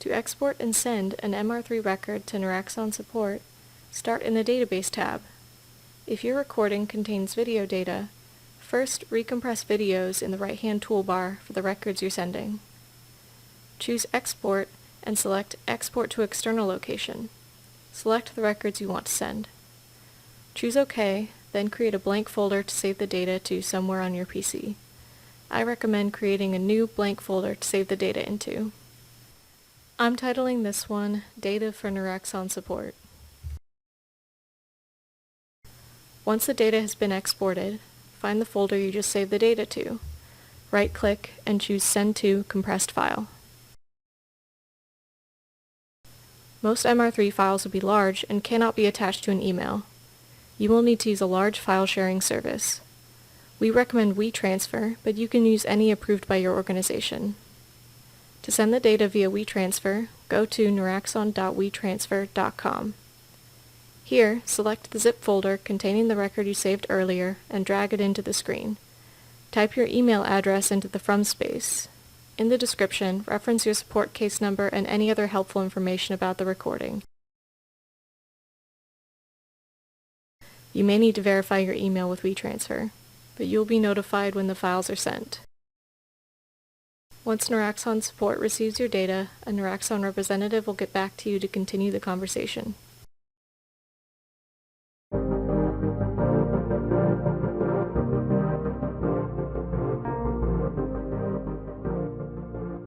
To export and send an MR3 record to Noraxon support, start in the Database tab. If your recording contains video data, first recompress videos in the right-hand toolbar for the records you're sending. Choose Export and select Export to External Location. Select the records you want to send. Choose OK, then create a blank folder to save the data to somewhere on your PC. I recommend creating a new blank folder to save the data into. I'm titling this one Data for Noraxon Support. Once the data has been exported, find the folder you just saved the data to. Right-click and choose Send to Compressed File. Most MR3 files will be large and cannot be attached to an email. You will need to use a large file sharing service. We recommend WeTransfer, but you can use any approved by your organization. To send the data via WeTransfer, go to noraxon.wetransfer.com. Here, select the zip folder containing the record you saved earlier and drag it into the screen. Type your email address into the From space. In the description, reference your support case number and any other helpful information about the recording. You may need to verify your email with WeTransfer, but you'll be notified when the files are sent. Once Noraxon support receives your data, a Noraxon representative will get back to you to continue the conversation.